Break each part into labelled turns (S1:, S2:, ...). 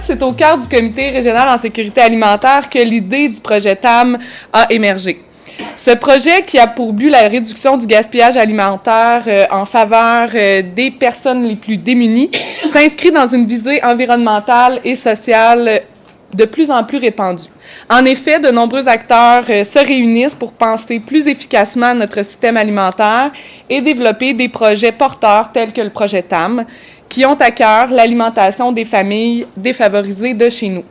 S1: c'est au cœur du Comité régional en sécurité alimentaire que l'idée du projet TAM a émergé. Ce projet, qui a pour but la réduction du gaspillage alimentaire en faveur des personnes les plus démunies, s'inscrit dans une visée environnementale et sociale de plus en plus répandue. En effet, de nombreux acteurs se réunissent pour penser plus efficacement notre système alimentaire et développer des projets porteurs tels que le projet TAM, qui ont à cœur l'alimentation des familles défavorisées de chez nous.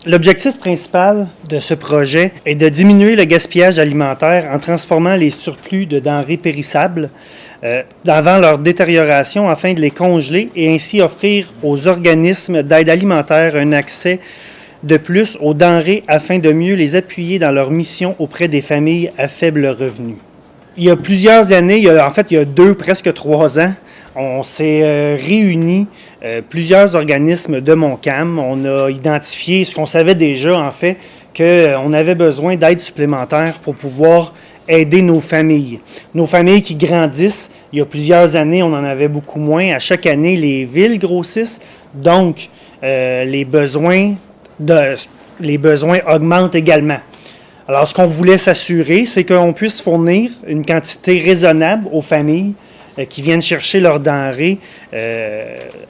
S2: L'objectif principal de ce projet est de diminuer le gaspillage alimentaire en transformant les surplus de denrées périssables avant leur détérioration afin de les congeler et ainsi offrir aux organismes d'aide alimentaire un accès de plus aux denrées afin de mieux les appuyer dans leur mission auprès des familles à faible revenu. Il y a plusieurs années, il y a 2, presque 3 ans, on s'est réunis, plusieurs organismes de Montcalm. On a identifié ce qu'on savait déjà, en fait, qu'on avait besoin d'aide supplémentaire pour pouvoir aider nos familles. Nos familles qui grandissent, il y a plusieurs années, on en avait beaucoup moins. À chaque année, les villes grossissent, donc les besoins augmentent également. Alors, ce qu'on voulait s'assurer, c'est qu'on puisse fournir une quantité raisonnable aux familles qui viennent chercher leurs denrées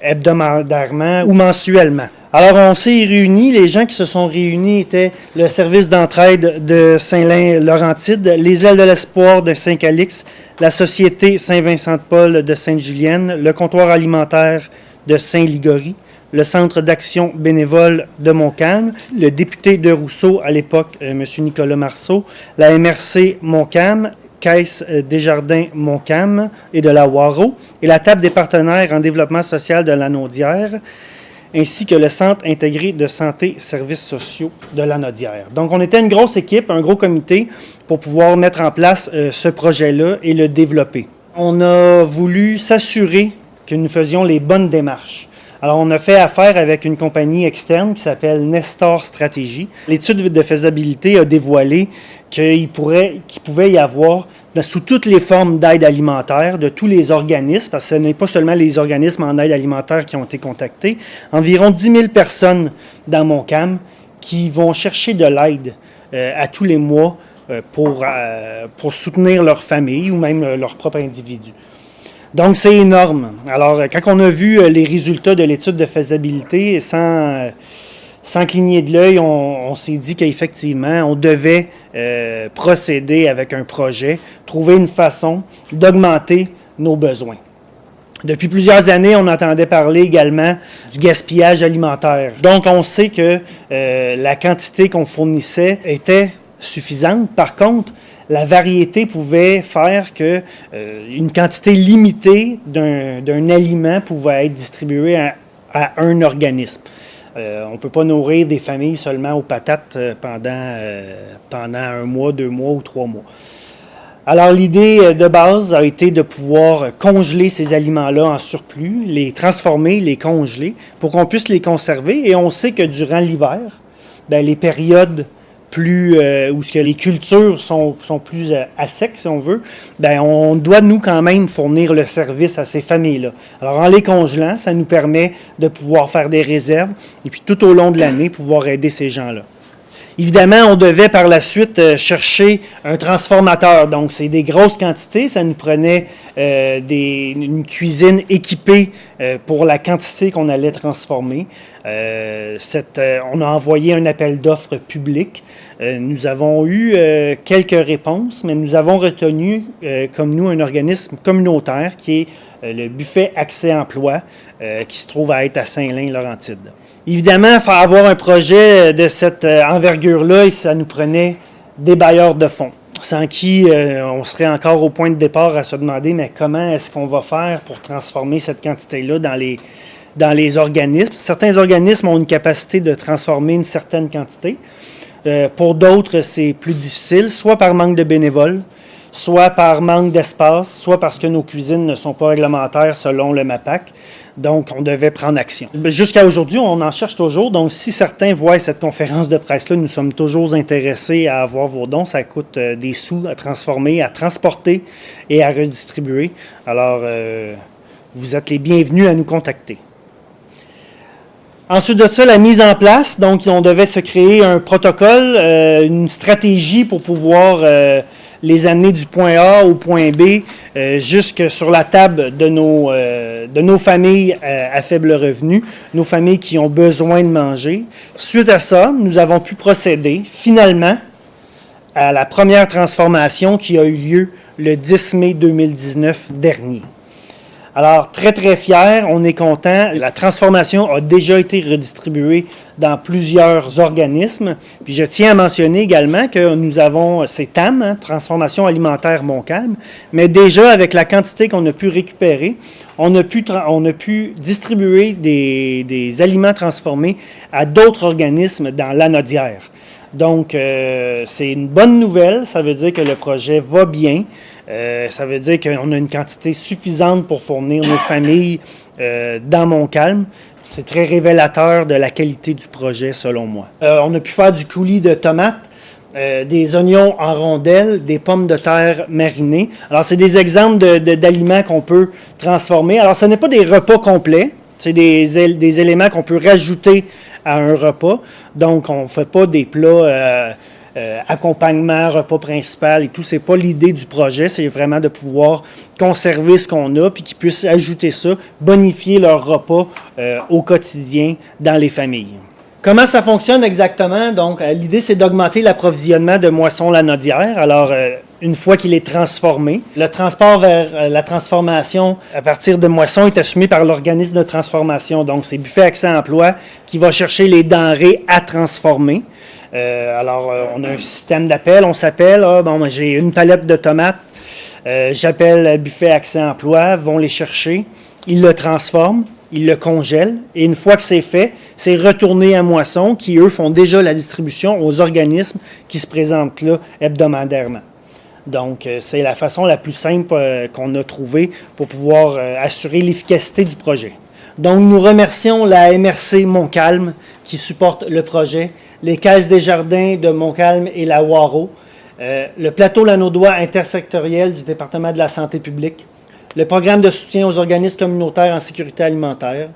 S2: hebdomadairement ou mensuellement. Alors, on s'est réunis. Les gens qui se sont réunis étaient le service d'entraide de Saint-Lin-Laurentide, les Ailes de l'Espoir de Saint-Calix, la Société Saint-Vincent-de-Paul de Sainte-Julienne, le comptoir alimentaire de Saint-Ligory, le Centre d'action bénévole de Montcalm, le député de Rousseau à l'époque, M. Nicolas Marceau, la MRC Montcalm, Caisse Desjardins-Montcalm et de la Waro, et la table des partenaires en développement social de la Naudière, ainsi que le Centre intégré de santé et services sociaux de la Naudière. Donc, on était une grosse équipe, un gros comité pour pouvoir mettre en place ce projet-là et le développer. On a voulu s'assurer que nous faisions les bonnes démarches. Alors, on a fait affaire avec une compagnie externe qui s'appelle Nestor Stratégie. L'étude de faisabilité a dévoilé qu'il pouvait y avoir, sous toutes les formes d'aide alimentaire, de tous les organismes, parce que ce n'est pas seulement les organismes en aide alimentaire qui ont été contactés, environ 10 000 personnes dans Montcalm qui vont chercher de l'aide à tous les mois pour soutenir leur famille ou même leur propre individu. Donc, c'est énorme. Alors, quand on a vu les résultats de l'étude de faisabilité, sans cligner de l'œil, on s'est dit qu'effectivement, on devait procéder avec un projet, trouver une façon d'augmenter nos besoins. Depuis plusieurs années, on entendait parler également du gaspillage alimentaire. Donc, on sait que la quantité qu'on fournissait était suffisante. Par contre, la variété pouvait faire que une quantité limitée d'un aliment pouvait être distribuée à un organisme. On ne peut pas nourrir des familles seulement aux patates pendant 1 mois, 2 mois ou 3 mois. Alors, l'idée de base a été de pouvoir congeler ces aliments-là en surplus, les transformer, les congeler, pour qu'on puisse les conserver. Et on sait que durant l'hiver, les périodes où les cultures sont plus à sec, si on veut, on doit, nous, quand même, fournir le service à ces familles-là. Alors, en les congelant, ça nous permet de pouvoir faire des réserves et puis tout au long de l'année, pouvoir aider ces gens-là. Évidemment, on devait par la suite chercher un transformateur. Donc, c'est des grosses quantités. Ça nous prenait une cuisine équipée pour la quantité qu'on allait transformer. On a envoyé un appel d'offres public. Nous avons eu quelques réponses, mais nous avons retenu, comme nous, un organisme communautaire qui est le Buffet Accès Emploi, qui se trouve à être à Saint-Lin-Laurentide. Évidemment, il faut avoir un projet de cette envergure-là et ça nous prenait des bailleurs de fonds, sans qui on serait encore au point de départ à se demander mais comment est-ce qu'on va faire pour transformer cette quantité-là dans les organismes. Certains organismes ont une capacité de transformer une certaine quantité. Pour d'autres, c'est plus difficile, soit par manque de bénévoles, soit par manque d'espace, soit parce que nos cuisines ne sont pas réglementaires selon le MAPAC. Donc, on devait prendre action. Jusqu'à aujourd'hui, on en cherche toujours. Donc, si certains voient cette conférence de presse-là, nous sommes toujours intéressés à avoir vos dons. Ça coûte des sous à transformer, à transporter et à redistribuer. Alors, vous êtes les bienvenus à nous contacter. Ensuite de ça, la mise en place. Donc, on devait se créer un protocole, une stratégie pour pouvoir les amener du point A au point B jusque sur la table de nos familles à faible revenu, nos familles qui ont besoin de manger. Suite à ça, nous avons pu procéder finalement à la première transformation qui a eu lieu le 10 mai 2019 dernier. Alors, très, très fiers, on est content. La transformation a déjà été redistribuée dans plusieurs organismes. Puis je tiens à mentionner également que nous avons ces TAM, Transformation alimentaire Montcalm, mais déjà avec la quantité qu'on a pu récupérer, on a pu distribuer des aliments transformés à d'autres organismes dans l'Anaudière. Donc, c'est une bonne nouvelle. Ça veut dire que le projet va bien. Ça veut dire qu'on a une quantité suffisante pour fournir nos familles dans Montcalm. C'est très révélateur de la qualité du projet, selon moi. On a pu faire du coulis de tomates, des oignons en rondelles, des pommes de terre marinées. Alors, c'est des exemples d'aliments qu'on peut transformer. Alors, ce n'est pas des repas complets. C'est des éléments qu'on peut rajouter à un repas. Donc, on ne fait pas des plats accompagnement, repas principal et tout. Ce n'est pas l'idée du projet. C'est vraiment de pouvoir conserver ce qu'on a puis qu'ils puissent ajouter ça, bonifier leur repas au quotidien dans les familles. Comment ça fonctionne exactement? Donc, l'idée, c'est d'augmenter l'approvisionnement de moissons Lanaudière. Alors, une fois qu'il est transformé, le transport vers la transformation à partir de moissons est assumé par l'organisme de transformation. Donc, c'est Buffet Accès Emploi qui va chercher les denrées à transformer. On a un système d'appel. On s'appelle, j'ai une palette de tomates. J'appelle Buffet Accès Emploi, vont les chercher. Ils le transforment. Ils le congèlent et une fois que c'est fait, c'est retourné à Moisson qui, eux, font déjà la distribution aux organismes qui se présentent là hebdomadairement. Donc, c'est la façon la plus simple qu'on a trouvée pour pouvoir assurer l'efficacité du projet. Donc, nous remercions la MRC Montcalm qui supporte le projet, les Caisses des Jardins de Montcalm et la Waro, le plateau Lanaudois intersectoriel du département de la santé publique, le programme de soutien aux organismes communautaires en sécurité alimentaire,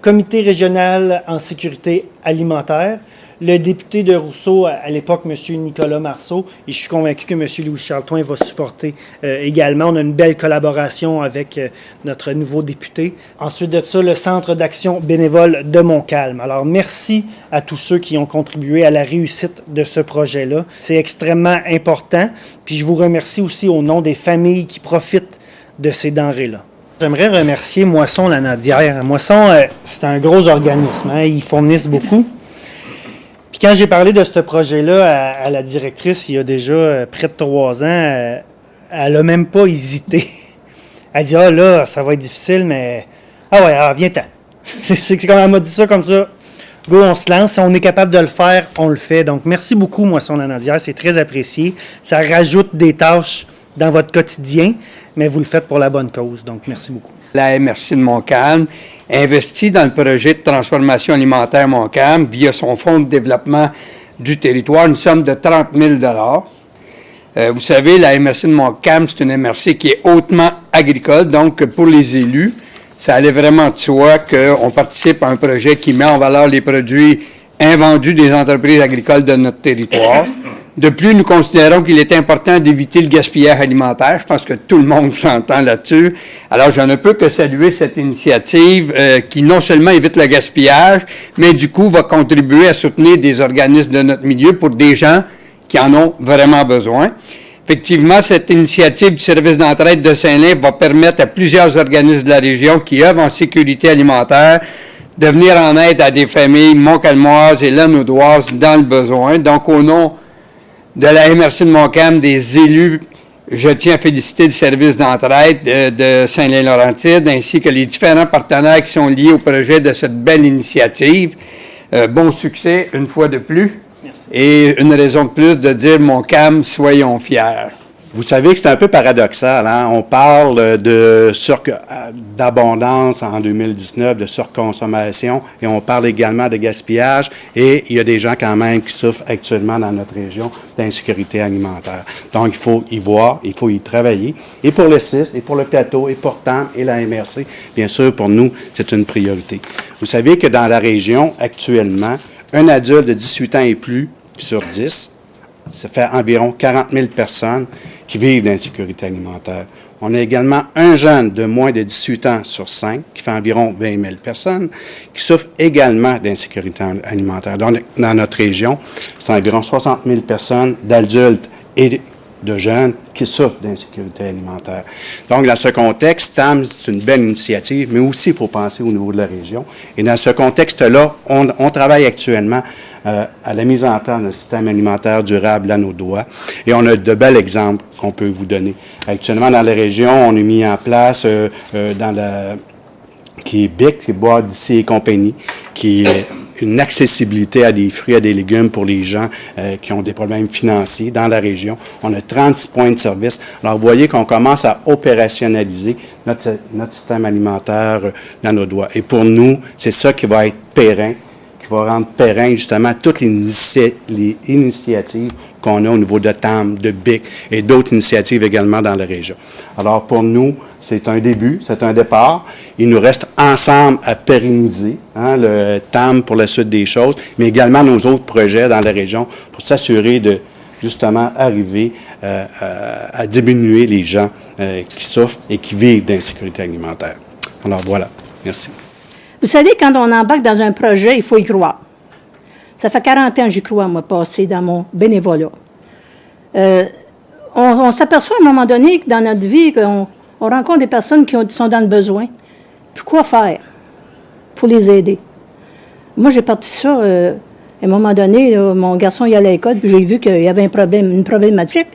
S2: comité régional en sécurité alimentaire, le député de Rousseau à l'époque, M. Nicolas Marceau, et je suis convaincu que M. Louis-Charles Toin va supporter également. On a une belle collaboration avec notre nouveau député. Ensuite de ça, le Centre d'action bénévole de Montcalm. Alors, merci à tous ceux qui ont contribué à la réussite de ce projet-là. C'est extrêmement important. Puis je vous remercie aussi au nom des familles qui profitent de ces denrées-là. J'aimerais remercier Moisson Lanaudière. Moisson, c'est un gros organisme. Ils fournissent beaucoup. Puis quand j'ai parlé de ce projet-là à la directrice il y a déjà près de 3 ans, elle n'a même pas hésité. Elle dit « Ah là, ça va être difficile, mais... Ah ouais, viens-t'en. » C'est comme elle m'a dit ça comme ça. Go, on se lance. Si on est capable de le faire, on le fait. Donc, merci beaucoup, Moisson Lanaudière. C'est très apprécié. Ça rajoute des tâches dans votre quotidien, mais vous le faites pour la bonne cause. Donc, merci beaucoup.
S3: La MRC de Montcalm investit dans le projet de transformation alimentaire Montcalm via son fonds de développement du territoire une somme de 30 000 $. Vous savez, la MRC de Montcalm, c'est une MRC qui est hautement agricole, donc pour les élus, ça allait vraiment de soi qu'on participe à un projet qui met en valeur les produits invendus des entreprises agricoles de notre territoire. De plus, nous considérons qu'il est important d'éviter le gaspillage alimentaire. Je pense que tout le monde s'entend là-dessus. Alors, je ne peux que saluer cette initiative qui non seulement évite le gaspillage, mais du coup va contribuer à soutenir des organismes de notre milieu pour des gens qui en ont vraiment besoin. Effectivement, cette initiative du service d'entraide de Saint-Lin va permettre à plusieurs organismes de la région qui œuvrent en sécurité alimentaire de venir en aide à des familles montcalmoises et lanaudoises dans le besoin. Donc, au nom de la MRC de Montcalm, des élus, je tiens à féliciter le service d'entraide de Saint-Lin-Laurentide, ainsi que les différents partenaires qui sont liés au projet de cette belle initiative. Bon succès, une fois de plus. Merci. Et une raison de plus de dire Montcalm, soyons fiers.
S4: Vous savez que c'est un peu paradoxal, hein? On parle d'abondance en 2019, de surconsommation, et on parle également de gaspillage, et il y a des gens quand même qui souffrent actuellement dans notre région d'insécurité alimentaire. Donc, il faut y voir, il faut y travailler. Et pour le CIS, et pour le plateau, et pour TAM, et la MRC, bien sûr, pour nous, c'est une priorité. Vous savez que dans la région, actuellement, un adulte de 18 ans et plus sur 10, ça fait environ 40 000 personnes qui vivent d'insécurité alimentaire. On a également un jeune de moins de 18 ans sur 5, qui fait environ 20 000 personnes, qui souffrent également d'insécurité alimentaire. Donc, dans notre région, c'est environ 60 000 personnes d'adultes et de jeunes qui souffrent d'insécurité alimentaire. Donc, dans ce contexte, TAM, c'est une belle initiative, mais aussi, il faut penser au niveau de la région. Et dans ce contexte-là, on travaille actuellement à la mise en place d'un système alimentaire durable à nos doigts. Et on a de bels exemples qu'on peut vous donner. Actuellement, dans la région, on a mis en place qui est BIC, qui est Bois d'ici et compagnie, qui est une accessibilité à des fruits, à des légumes pour les gens qui ont des problèmes financiers dans la région. On a 36 points de service. Alors, vous voyez qu'on commence à opérationnaliser notre système alimentaire dans nos doigts. Et pour nous, c'est ça qui va être périn, qui va rendre périn justement toutes les initiatives qu'on a au niveau de TAM, de BIC et d'autres initiatives également dans la région. Alors, pour nous, c'est un début, c'est un départ. Il nous reste ensemble à pérenniser le TAM pour la suite des choses, mais également nos autres projets dans la région pour s'assurer de, justement, arriver à diminuer les gens qui souffrent et qui vivent d'insécurité alimentaire. Alors, voilà. Merci.
S5: Vous savez, quand on embarque dans un projet, il faut y croire. Ça fait 40 ans que j'y crois, moi, passé dans mon bénévolat. On s'aperçoit à un moment donné que dans notre vie, qu'on rencontre des personnes qui sont dans le besoin. Puis quoi faire pour les aider? Moi, j'ai parti ça, à un moment donné, là, mon garçon il allait à l'école, puis j'ai vu qu'il y avait une problématique.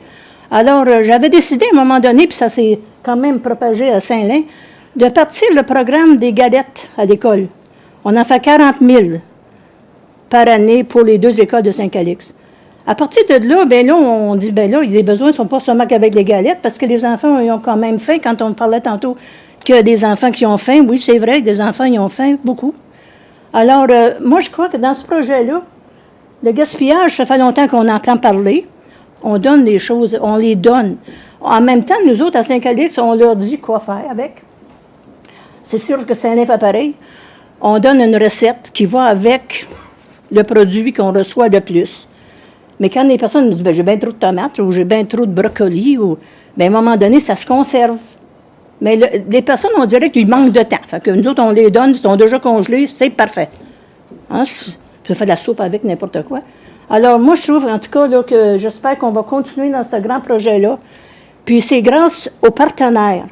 S5: Alors, j'avais décidé à un moment donné, puis ça s'est quand même propagé à Saint-Lin, de partir le programme des galettes à l'école. On en fait 40 000 par année pour les 2 écoles de Saint-Calix. À partir de là, on dit, les besoins ne sont pas seulement qu'avec les galettes, parce que les enfants, ils ont quand même faim. Quand on parlait tantôt qu'il y a des enfants qui ont faim, oui, c'est vrai, des enfants, ils ont faim, beaucoup. Alors, moi, je crois que dans ce projet-là, le gaspillage, ça fait longtemps qu'on entend parler. On donne des choses, on les donne. En même temps, nous autres, à Saint-Calix, on leur dit quoi faire avec. C'est sûr que Saint-Lin fait pareil. On donne une recette qui va avec le produit qu'on reçoit de plus. Mais quand les personnes me disent « j'ai bien trop de tomates » ou « j'ai bien trop de brocolis », à un moment donné, ça se conserve. Mais les personnes, on dirait qu'ils manquent de temps. Fait que nous autres, on les donne, ils sont déjà congelés, c'est parfait. Hein? Tu fais de la soupe avec n'importe quoi. Alors, moi, je trouve, en tout cas, là, que j'espère qu'on va continuer dans ce grand projet-là. Puis c'est grâce aux partenaires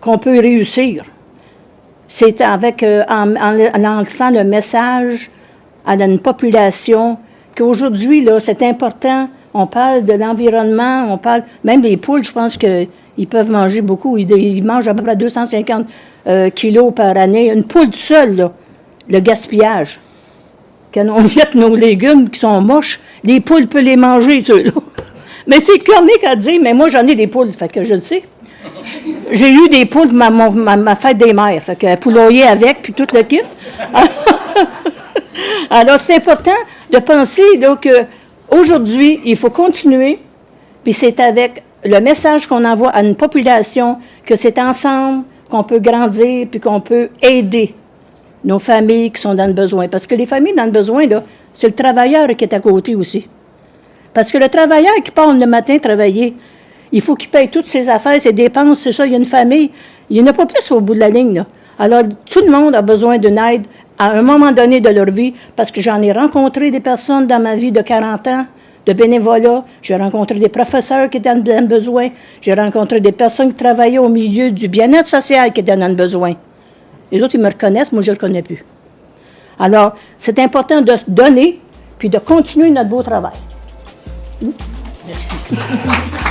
S5: qu'on peut réussir. C'est avec, en lançant le message à une population qu'aujourd'hui, là, c'est important. On parle de l'environnement, on parle même des poules, je pense qu'ils peuvent manger beaucoup. Ils mangent à peu près 250 kilos par année. Une poule seule, là, le gaspillage. Quand on jette nos légumes qui sont moches, les poules peuvent les manger, ceux-là. Mais c'est comique à dire, mais moi, j'en ai des poules, fait que je le sais. J'ai eu des poules pour ma fête des mères, fait que poulailler avec, puis tout le kit. Alors, c'est important de penser qu'aujourd'hui, il faut continuer, puis c'est avec le message qu'on envoie à une population que c'est ensemble qu'on peut grandir, puis qu'on peut aider nos familles qui sont dans le besoin. Parce que les familles dans le besoin, là, c'est le travailleur qui est à côté aussi. Parce que le travailleur qui part le matin travailler, il faut qu'il paye toutes ses affaires, ses dépenses, c'est ça, il y a une famille. Il n'y en a pas plus au bout de la ligne, là. Alors, tout le monde a besoin d'une aide à un moment donné de leur vie, parce que j'en ai rencontré des personnes dans ma vie de 40 ans, de bénévolat. J'ai rencontré des professeurs qui étaient dans le besoin. J'ai rencontré des personnes qui travaillaient au milieu du bien-être social qui étaient dans le besoin. Les autres, ils me reconnaissent, moi, je ne le connais plus. Alors, c'est important de se donner, puis de continuer notre beau travail. Merci.